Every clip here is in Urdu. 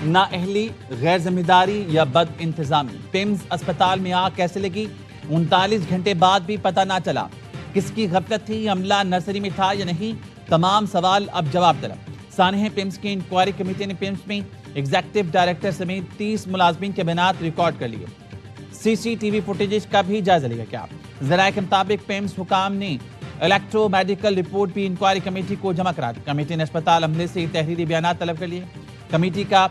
نااہلی، غیر ذمہ داری یا بد انتظامی؟ پیمز اسپتال میں آگ کیسے لگی؟ 39 گھنٹے بعد بھی پتہ نہ چلا کس کی غفلت تھی؟ عملہ نرسری میں تھا یا نہیں؟ تمام سوال اب جواب طلب۔ سانحہ پیمز کی انکوائری کمیٹی نے پیمز میں ایگزیکٹو ڈائریکٹر سمیت 30 ملازمین کے بیانات ریکارڈ کر لیے۔ سی سی ٹی وی فوٹیجز کا بھی جائزہ لیا گیا۔ ذرائع کے مطابق پیمز حکام نے الیکٹرو میڈیکل رپورٹ بھی انکوائری کمیٹی کو جمع کرا دی۔ کمیٹی نے اسپتال عملے سے تحریری بیانات طلب کر لیے۔ کمیٹی کا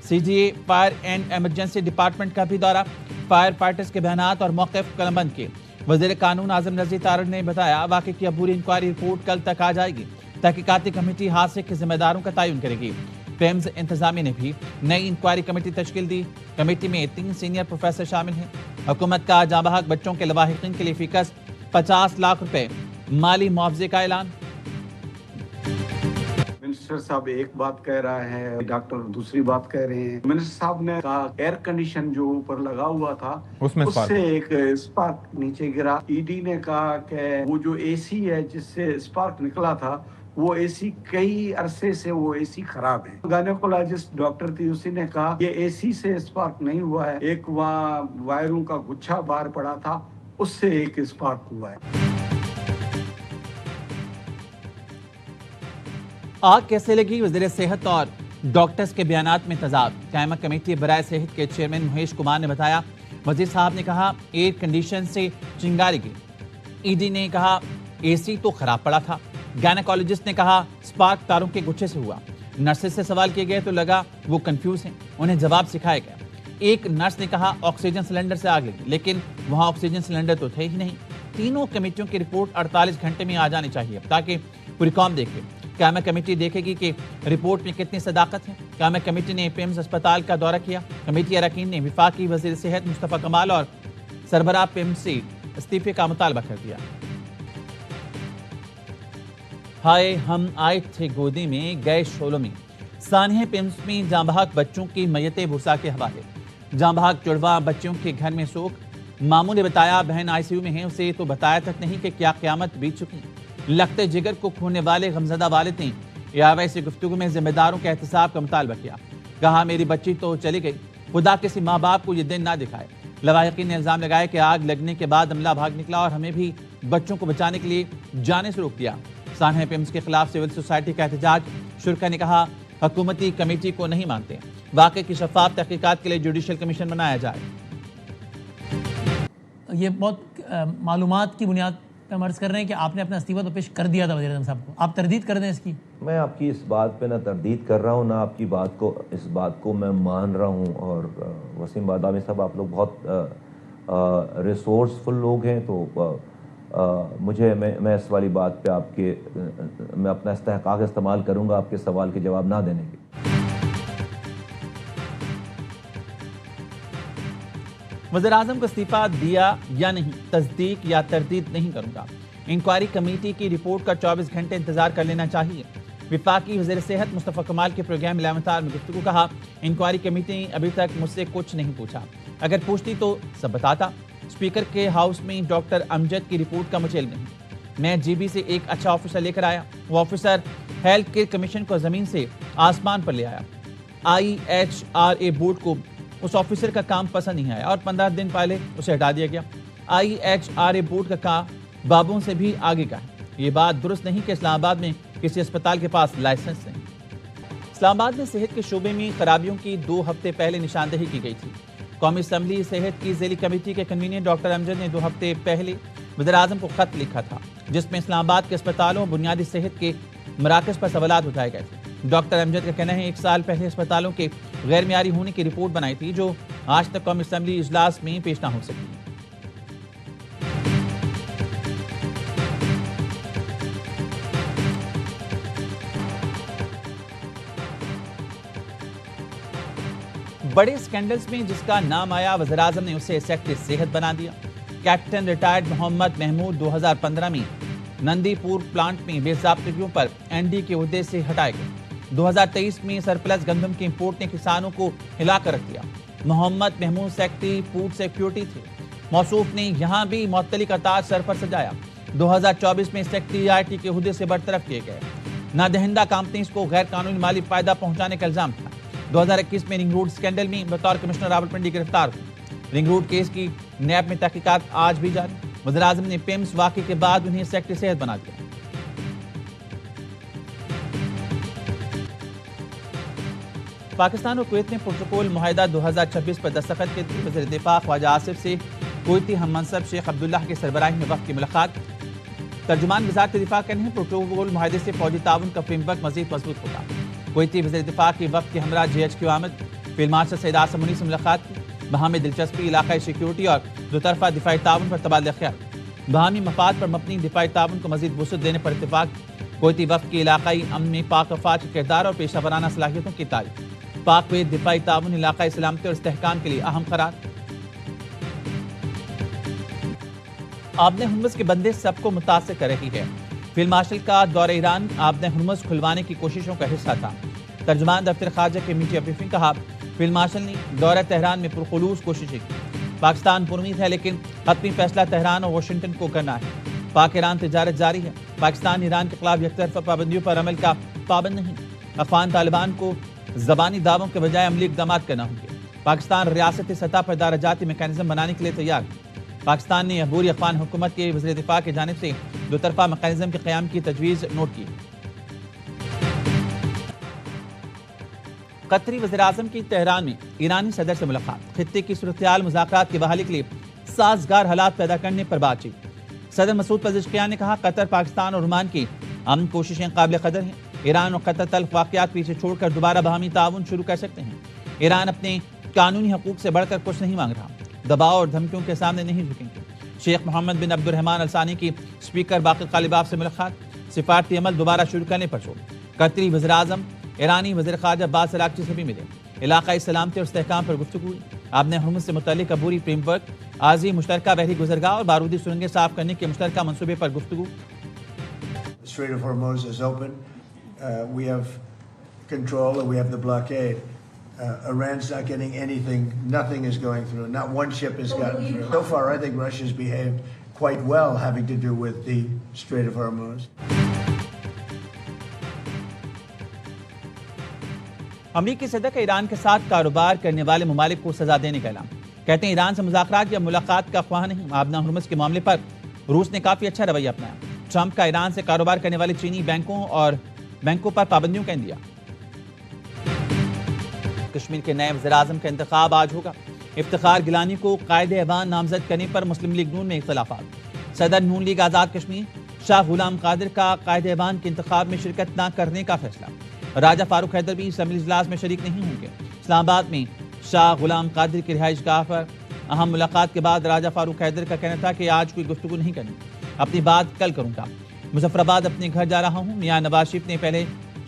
سی جی اے فائر اینڈ ایمرجنسی ڈپارٹمنٹ کا بھی دورہ، فائر فائٹرز کے بیانات اور موقف قلم بند کیے۔ وزیر قانون اعظم رضی طارق نے بتایا واقعے کی عبوری انکوائری رپورٹ کل تک آ جائے گی۔ تحقیقاتی کمیٹی حادثے کے ذمہ داروں کا تعین کرے گی۔ پیمز انتظامیہ نے بھی نئی انکوائری کمیٹی تشکیل دی۔ کمیٹی میں 3 سینئر پروفیسر شامل ہیں۔ حکومت کا جاں بحق بچوں کے لواحقین کے لیے فی کس 50 لاکھ روپے مالی معاوضے کا اعلان۔ منسٹر صاحب ایک بات کہہ رہا ہے، ڈاکٹر دوسری بات کہہ رہے ہیں۔ منسٹر صاحب نے کہا ایئر کنڈیشن جو اوپر لگا ہوا تھا اس سے ایک اسپارک نیچے گرا۔ ای ڈی نے کہا کہ وہ جو اے سی ہے جس سے اسپارک نکلا تھا وہ اے سی کئی عرصے سے وہ اے سی خراب ہے۔ گائنیکولوجسٹ ڈاکٹر تھی، اسی نے کہا یہ اے سی سے اسپارک نہیں ہوا ہے، ایک وہاں وائروں کا گچھا باہر پڑا تھا اس سے ایک اسپارک ہوا ہے۔ آگ کیسے لگی؟ وزیر صحت اور ڈاکٹرز کے بیانات میں تضاد۔ قائمہ کمیٹی برائے صحت کے چیئرمین مہیش کمار نے بتایا وزیر صاحب نے کہا ایئر کنڈیشن سے چنگاری گئی۔ ای ڈی نے کہا اے سی تو خراب پڑا تھا۔ گائنیکولوجسٹ نے کہا سپارک تاروں کے گچھے سے ہوا۔ نرسز سے سوال کیے گئے تو لگا وہ کنفیوز ہیں، انہیں جواب سکھایا گیا۔ ایک نرس نے کہا آکسیجن سلنڈر سے آگ لگی، لیکن وہاں آکسیجن سلنڈر تو تھے ہی نہیں۔ تینوں کمیٹیوں کی رپورٹ 48 گھنٹے میں آ جانی چاہیے تاکہ پوری قوم دیکھے۔ قائمہ کمیٹی دیکھے گی کہ رپورٹ میں کتنی صداقت ہے۔ قائمہ کمیٹی نے پیمز اسپتال کا دورہ کیا۔ کمیٹی اراکین نے وفاقی وزیر صحت مصطفیٰ کمال اور سربراہ پیمز سے استعفے کا مطالبہ کر دیا۔ ہائے ہم آئے تھے گودی میں گئے شولوں میں، سانحہ پیمز میں جاں بحق بچوں کی میتیں بھرسا کے حوالے۔ جاں بحق جڑواں بچوں کے گھر میں سوگ، ماموں نے بتایا بہن آئی سی یو میں ہے، اسے تو بتایا تک نہیں کہ کیا قیامت بیت چکی۔ لخت جگر کو کھونے والے غمزدہ والد نے ایاوے سے گفتگو میں ذمہ داروں کے احتساب کا مطالبہ کیا۔ کہا میری بچی تو چلی گئی، خدا کسی ماں باپ کو یہ دن نہ دکھائے۔ لواحقین نے الزام لگایا کہ آگ لگنے کے بعد عملہ بھاگ نکلا اور ہمیں بھی بچوں کو بچانے کے لیے جانے سے روک دیا۔ سانحہ پیمز کے خلاف سول سوسائٹی کا احتجاج، شرکا نے کہا حکومتی کمیٹی کو نہیں مانتے، واقعے کی شفاف تحقیقات کے لیے جوڈیشل کمیشن بنایا جائے۔ یہ بہت معلومات کی بنیاد پہ ہم عرض کر رہے ہیں کہ آپ نے اپنا استعفیٰ تو پیش کر دیا تھا وزیر اعظم صاحب کو، آپ تردید کر دیں اس کی؟ میں آپ کی اس بات پہ نہ تردید کر رہا ہوں، نہ آپ کی اس بات کو میں مان رہا ہوں۔ اور وسیم بادامی صاحب آپ لوگ بہت ریسورسفل لوگ ہیں، تو میں اس والی بات پہ میں اپنا استحقاق استعمال کروں گا آپ کے سوال کے جواب نہ دینے کے۔ وزیر اعظم کو استعفیٰ دیا یا نہیں، تصدیق یا تردید نہیں کروں گا۔ انکوائری کمیٹی کی رپورٹ کا 24 گھنٹے انتظار کر لینا چاہیے۔ وفاقی وزیر صحت مصطفیٰ کمال کے پروگرام 11 آور میں گفتگو، کہا انکوائری کمیٹی نے ابھی تک مجھ سے کچھ نہیں پوچھا، اگر پوچھتی تو سب بتاتا۔ اسپیکر کے ہاؤس میں ڈاکٹر امجد کی رپورٹ کا مجھے علم نہیں، میں جی بی سے ایک اچھا آفیسر لے کر آیا، وہ آفیسر ہیلتھ کیئر کمیشن کو زمین سے آسمان پر لے آیا۔ IHRA بورڈ کو اس آفیسر کا کام پسند نہیں آیا اور 15 دن پہلے اسے ہٹا دیا گیا۔ IHRA بورڈ کا کام بابوں سے بھی آگے کا ہے۔ یہ بات درست نہیں کہ اسلام آباد میں کسی اسپتال کے پاس لائسنس نہیں۔ اسلام آباد میں صحت کے شعبے میں خرابیوں کی 2 ہفتے پہلے نشاندہی کی گئی تھی۔ قومی اسمبلی صحت کی ذیلی کمیٹی کے کنوینر ڈاکٹر امجد نے 2 ہفتے پہلے وزیر اعظم کو خط لکھا تھا، جس میں اسلام آباد کے اسپتالوں اور بنیادی صحت کے مراکز پر سوالات اٹھائے گئے تھے۔ ڈاکٹر امجد کا کہنا ہے 1 سال پہلے اسپتالوں کے غیر معیاری ہونے کی رپورٹ بنائی تھی، جو آج تک قومی اسمبلی اجلاس میں پیش نہ ہو سکی۔ بڑے اسکینڈلز میں جس کا نام آیا، وزیر اعظم نے اسے سیکٹر صحت بنا دیا۔ کیپٹن ریٹائرڈ محمد محمود 2015 میں نندی پور پلانٹ میں بے ضابطگیوں پر این ڈی کے عہدے سے ہٹائے گئے۔ 2023 میں سرپلس گندم کی امپورٹ نے کسانوں کو ہلا کر رکھ دیا۔ محمد محمود سیکٹری فوڈ سیکیورٹی تھے، موصوف نے یہاں بھی معطلی کا تاج سر پر سجایا۔ 2024 میں سیکٹری آئی ٹی کے عہدے سے برطرف کیے گئے۔ نادہندہ کمپنیز کو غیر قانونی مالی فائدہ پہنچانے کا الزام تھا۔ 2021 میں رنگ روڈ اسکینڈل میں بطور کمشنر راولپنڈی گرفتار ہوئے۔ رنگ روڈ کیس کی نیب میں تحقیقات آج بھی جاری۔ وزیر اعظم نے پیمز واقعے کے بعد انہیں سیکٹری صحت بنا دیا۔ پاکستان اور کویت نے پروٹوکول معاہدہ 2026 پر دستخط کی تھی۔ وزیر دفاع خواجہ آصف سے کویتی ہم منصب شیخ عبداللہ کی سربراہی میں وقت کی ملاقات۔ ترجمان وزارت دفاع کہتے ہیں پروٹوکول معاہدے سے فوجی تعاون کا فریم ورک مزید مضبوط ہوگا۔ کویتی وزیر دفاع کی وقت کے ہمراہ GHQ آمد، فیلڈ مارشل سعید آصم منی سے ملاقات کی۔ باہمی دلچسپی، علاقائی سیکیورٹی اور دو طرفہ دفاعی تعاون پر تبادلہ خیال۔ باہمی مفاد پر مبنی دفاعی تعاون کو مزید وسعت دینے پر اتفاق۔ کویتی وفد کی علاقائی امن میں پاک افواج کے کردار اور پیشہ ورانہ صلاحیتوں کی تعریف۔ پاک کویت دفاعی تعاون علاقائی سلامتی اور استحکام کے لیے اہم قرار۔ آبِ ہرمز کے بندے سب کو متاثر کر رہی ہے۔ فیلڈ مارشل کا دورہ ایران آبِ ہرمز کھلوانے کی کوششوں کا حصہ تھا۔ ترجمان دفتر خارجہ کے میڈیا بریفنگ کہا فیلڈ مارشل نے دورہ تہران میں پرخلوص کوششیں کی۔ پاکستان پر امید ہے لیکن حتمی فیصلہ تہران اور واشنگٹن کو کرنا ہے۔ پاک ایران تجارت جاری ہے۔ پاکستان ایران کے خلاف یک طرفہ پابندیوں پر عمل کا پابند نہیں۔ افغان طالبان کو زبانی دعووں کے بجائے عملی اقدامات کرنا ہوں گے۔ پاکستان ریاستی سطح پر دارجاتی میکانزم بنانے کے لیے تیار ہے۔ پاکستان نے عبوری افغان حکومت کے وزیر دفاع کی جانب سے دو طرفہ میکانزم کے قیام کی تجویز نوٹ کی۔ قطری وزیر اعظم کی تہران میں ایرانی صدر سے ملاقات۔ خطے کی صورتحال مذاکرات کی بحالی کے لیے سازگار حالات پیدا کرنے پر بات چیت۔ صدر مسعود پزشکیان نے کہا قطر، پاکستان اور عمان کی امن کوششیں قابل قدر ہیں۔ ایران اور قطر تلخ واقعات پیچھے چھوڑ کر دوبارہ باہمی تعاون شروع کر سکتے ہیں۔ ایران اپنے قانونی حقوق سے بڑھ کر کچھ نہیں مانگ رہا، دباؤ اور دھمکیوں کے سامنے نہیں جھکیں گے۔ شیخ محمد بن عبد الرحمن الثانی کی اسپیکر باقر غالباف سے ملاقات۔ سفارتی عمل دوبارہ شروع کرنے پر زور۔ قطری وزیر اعظم ایرانی وزیر خارجہ عباس عراقچی سے بھی ملے۔ علاقائی سلامتی اور استحکام پر گفتگو ہوئی۔ آبِ ہرمز سے متعلق عبوری فریم ورک، عارضی مشترکہ بحری گزرگاہ اور بارودی سرنگیں صاف کرنے کے مشترکہ منصوبے پر گفتگو۔ Strait of Hormuz is open. We have control and we have the blockade. Iran's not getting anything. Nothing is going through. Not one ship has gotten through. So far, I think Russia's behaved quite well having to do with the Strait of Hormuz. امریکی صدر کا ایران کے ساتھ کاروبار کرنے والے ممالک کو سزا دینے کا اعلان۔ کہتے ہیں ایران سے مذاکرات یا ملاقات کا خواہاں نہیں۔ آبِ ہرمز کے معاملے پر روس نے کافی اچھا رویہ اپنایا۔ ٹرمپ کا ایران سے کاروبار کرنے والے چینی بینکوں پر پابندیوں کا اندیا۔ کشمیر کے نئے وزیر اعظم کا انتخاب آج ہوگا۔ افتخار گیلانی کو قائد ایوان نامزد کرنے پر مسلم لیگ نون میں اختلافات۔ صدر نون لیگ آزاد کشمیر شاہ غلام قادر کا قائد ایوان کے انتخاب میں شرکت نہ کرنے کا فیصلہ۔ راجہ فاروق حیدر بھی اسمبلی اجلاس میں شریک نہیں ہوں گے۔ اسلام آباد میں شاہ غلام قادر کی رہائش گاہ پر اہم ملاقات کے بعد راجہ فاروق حیدر کا کہنا تھا کہ آج کوئی گفتگو نہیں کرنی، اپنی بات کل کروں گا۔ مظفر آباد اپنے گھر جا رہا ہوں۔ میاں نواز شریف نے پہلے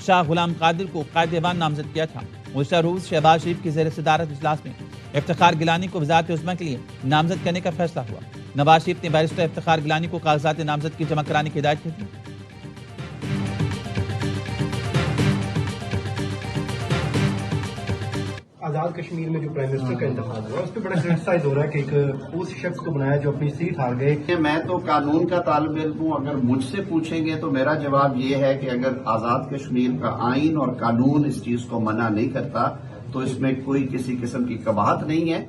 شاہ غلام قادر کو قائد ایوان نامزد کیا تھا۔ گزشتہ روز شہباز شریف کی زیر صدارت اجلاس میں افتخار گیلانی کو وزارت عظمیٰ کے لیے نامزد کرنے کا فیصلہ ہوا۔ نواز شریف نے بیرسٹر افتخار گیلانی کو کاغذات نامزد کی جمع کرانے کی ہدایت کی تھی۔ آزاد کشمیر میں جو پرائم منسٹر کا انتخاب ہوا اس پہ بڑا کرٹیسائز ہو رہا ہے کہ ایک اس شخص کو بنایا جو اپنی سیٹ ہار گئے۔ میں تو قانون کا طالب علم ہوں، اگر مجھ سے پوچھیں گے تو میرا جواب یہ ہے کہ اگر آزاد کشمیر کا آئین اور قانون اس چیز کو منع نہیں کرتا تو اس میں کوئی کسی قسم کی قباحت نہیں ہے۔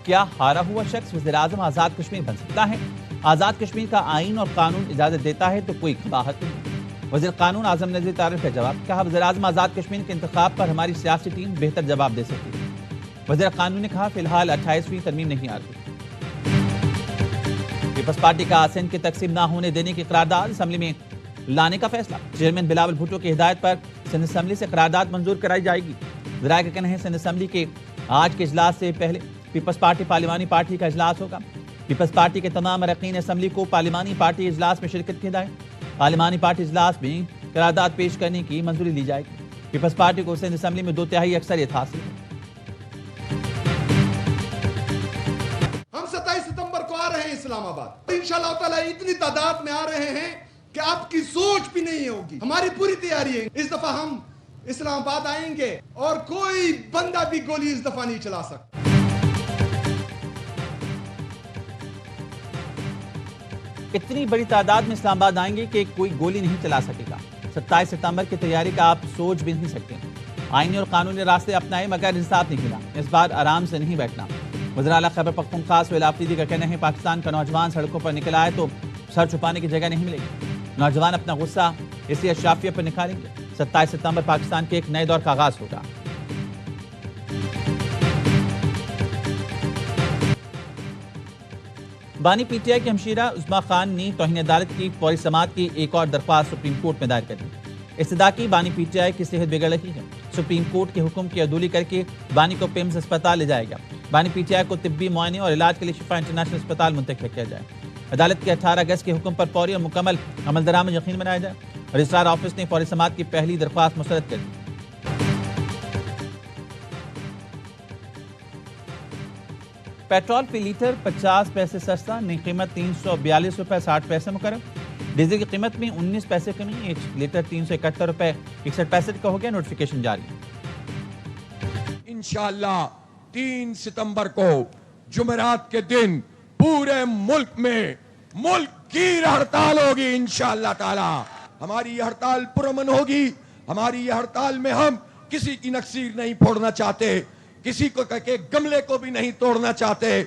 کیا ہارا ہوا شخص وزیر اعظم آزاد کشمیر بن سکتا ہے؟ آزاد کشمیر کا آئین اور قانون اجازت دیتا ہے تو کوئی قباحت نہیں۔ وزیر قانون اعظم نذیر طارق کا جواب، کہا وزیر اعظم آزاد کشمیر کے انتخاب پر ہماری سیاسی ٹیم بہتر جواب دے سکتی ہے۔ وزیر قانون نے کہا فی الحال 28ویں ترمیم نہیں آ رہی۔ پیپلز پارٹی کا سندھ کی تقسیم نہ ہونے دینے کی قرارداد اسمبلی میں لانے کا فیصلہ۔ چیئرمین بلاول بھٹو کی ہدایت پر سندھ اسمبلی سے قرارداد منظور کرائی جائے گی۔ ذرائع کا کہنا ہے سندھ اسمبلی کے آج کے اجلاس سے پہلے پیپلز پارٹی پارلیمانی پارٹی کا اجلاس ہوگا۔ پیپلز پارٹی کے تمام اراکین اسمبلی کو پارلیمانی پارٹی اجلاس میں شرکت کی ہدایت۔ پارلیمانی پارٹی اجلاس میں قرارداد پیش کرنے کی منظوری لی جائے گی۔ پیپلز پارٹی کو سندھ اسمبلی میں 2/3 اکثریت حاصل ہے۔ ہم 27 ستمبر کو آ رہے ہیں اسلام آباد، انشاءاللہ تعالی اتنی تعداد میں آ رہے ہیں کہ آپ کی سوچ بھی نہیں ہوگی۔ ہماری پوری تیاری ہے، اس دفعہ ہم اسلام آباد آئیں گے اور کوئی بندہ بھی گولی اس دفعہ نہیں چلا سکتا۔ اتنی بڑی تعداد میں اسلام آباد آئیں گے کہ کوئی گولی نہیں چلا سکے گا۔ 27 ستمبر کی تیاری کا آپ سوچ بھی نہیں سکتے۔ آئینی اور قانونی راستے اپنائے مگر انصاف نہیں ملا، اس بار آرام سے نہیں بیٹھنا۔ وزیر اعلیٰ خیبر پختونخوا سہیل آفریدی کا کہنا ہے پاکستان کا نوجوان سڑکوں پر نکل آئے تو سر چھپانے کی جگہ نہیں ملے گی۔ نوجوان اپنا غصہ اس لیے اشرافیہ پر نکالیں گے۔ 27 ستمبر پاکستان کے ایک نئے دور کا آغاز ہوگا۔ بانی پی ٹی آئی کی ہمشیرہ عظمیٰ خان نے توہین عدالت کی فوری سماعت کی ایک اور درخواست سپریم کورٹ میں دائر کر دی۔ استدعا کی بانی پی ٹی آئی کی صحت بگڑ رہی ہے، سپریم کورٹ کے حکم کی عدولی کر کے بانی کو پیمز اسپتال لے جائے گا۔ بانی پی ٹی آئی کو طبی معائنے اور علاج کے لیے شفا انٹرنیشنل اسپتال منتقل کیا جائے۔ عدالت کے 18 اگست کے حکم پر فوری اور مکمل عمل درآمد یقین بنایا جائے۔ رجسٹرار آفس نے فوری سماعت کی پہلی درخواست مسترد کر دی۔ پیٹرول فی لیٹر 50 پیسے سستا، نئی قیمت 342 روپے 60 پیسے مقرر۔ ڈیزل کی قیمت میں 19 پیسے کمی، 1 لیٹر 371 روپے 61 پیسے کا ہو گیا۔ نوٹیفیکیشن جاری۔ انشاءاللہ 3 ستمبر کو جمعرات کے دن پورے ملک میں ملک گیر ہڑتال ہوگی انشاءاللہ تعالی۔ ہماری یہ ہڑتال پرامن ہوگی۔ ہماری یہ ہڑتال میں ہم کسی کی نکسیر نہیں پھوڑنا چاہتے، کسی کو کہ گملے کو بھی نہیں توڑنا چاہتے۔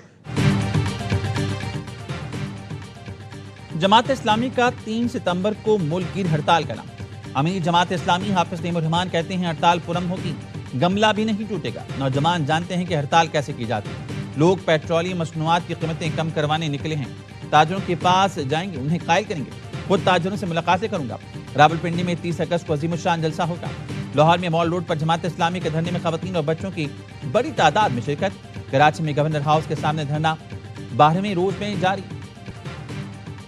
جماعت اسلامی کا 3 ستمبر کو ملک گیر ہڑتال کا نام۔ امیر جماعت اسلامی حافظ نعیم الرحمان کہتے ہیں ہڑتال پرامن ہوگی، گملہ بھی نہیں ٹوٹے گا۔ نوجوان جانتے ہیں کہ ہڑتال کیسے کی جاتی ہے۔ لوگ پیٹرولیم مصنوعات کی قیمتیں کم کروانے نکلے ہیں، تاجروں کے پاس جائیں گے، انہیں قائل کریں گے۔ خود تاجروں سے ملاقاتیں کروں گا۔ راولپنڈی میں 30 اگست کو عظیم الشان جلسہ ہوگا۔ لاہور میں مال روڈ پر جماعت اسلامی کے دھرنے میں خواتین اور بچوں کی بڑی تعداد میں شرکت۔ کراچی میں گورنر ہاؤس کے سامنے دھرنا 12ویں روز میں جاری۔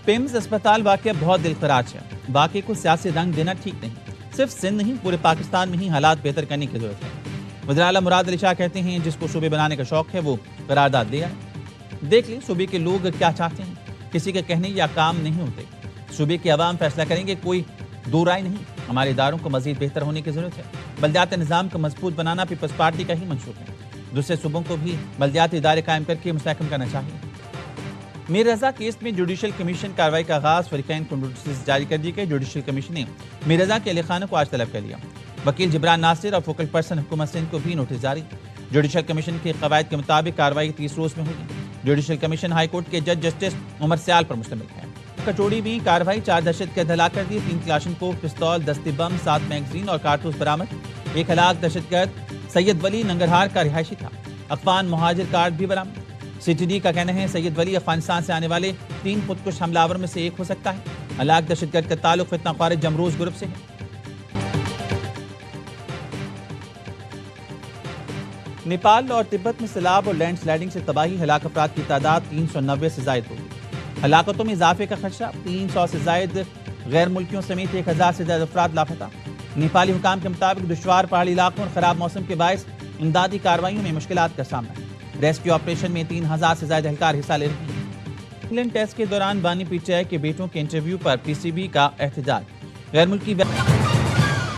پیمز اسپتال واقعہ بہت دلخراش ہے، واقعے کو سیاسی رنگ دینا ٹھیک نہیں۔ صرف سندھ نہیں، پورے پاکستان میں ہی حالات بہتر کرنے کی ضرورت ہے۔ وزیر اعلیٰ مراد علی شاہ کہتے ہیں جس کو صوبے بنانے کا شوق ہے وہ قرارداد دے آئے۔ دیکھ لیں صوبے کے لوگ کیا چاہتے ہیں، کسی کے کہنے یا کام نہیں ہوتے۔ صوبے کی عوام فیصلہ کریں گے، کوئی دو رائے نہیں۔ ہمارے اداروں کو مزید بہتر ہونے کی ضرورت ہے۔ بلدیاتی نظام کو مضبوط بنانا پیپلز پارٹی کا ہی منشور ہے۔ دوسرے صوبوں کو بھی بلدیاتی ادارے قائم کر کے مستحکم کرنا چاہیے۔ میر رضا کیس میں جوڈیشل کمیشن کارروائی کا آغاز، فریقین کو نوٹسز جاری کر دیے گئے۔ جوڈیشل کمیشن نے میر رضا کے اہل خانہ کو آج طلب کر لیا۔ وکیل جبران ناصر اور فوکل پرسن حکومت سندھ کو بھی نوٹس جاری۔ جوڈیشل کمیشن کے قواعد کے مطابق کارروائی 30 روز میں ہوگی۔ جوڈیشل کمیشن ہائی کورٹ کے جج جسٹس عمر سیال پر مشتمل ہے۔ کچوڑی میں کارروائی، 4 دہشت گرد ہلاک کر دیے، 3 کلاشن کو پستول، دستے بم، 7 میگزین اور کارتوس برآمد۔ 1 ہلاک دہشت گرد سید ولی ننگرہار کا رہائشی تھا۔ افغان مہاجر کارڈ بھی برآمد۔ سی ٹی ڈی کا کہنا ہے سید ولی افغانستان سے آنے والے 3 خودکش حملہ میں سے ایک ہو سکتا ہے۔ ہلاک دہشت گرد کا تعلق فتنہ خوارج جمروز گروپ سے ہے۔ نیپال اور تبت میں سیلاب اور لینڈ سلائیڈنگ سے تباہی، ہلاک افراد کی تعداد 390 سے زائد ہوگی۔ ہلاکتوں میں اضافے کا خدشہ، 300 سے زائد غیر ملکیوں سمیت 1000 سے زائد افراد لاپتہ۔ نیپالی حکام کے مطابق دشوار پہاڑی علاقوں اور خراب موسم کے باعث امدادی کارروائیوں میں مشکلات کا سامنا ہے۔ ریسکیو آپریشن میں 3000 سے زائد اہلکار حصہ لے رہے ہیں۔ انگلینڈ ٹیسٹ کے دوران بانی پی ٹی آئی کے بیٹوں کے انٹرویو پر پی سی بی کا احتجاج۔ غیر ملکی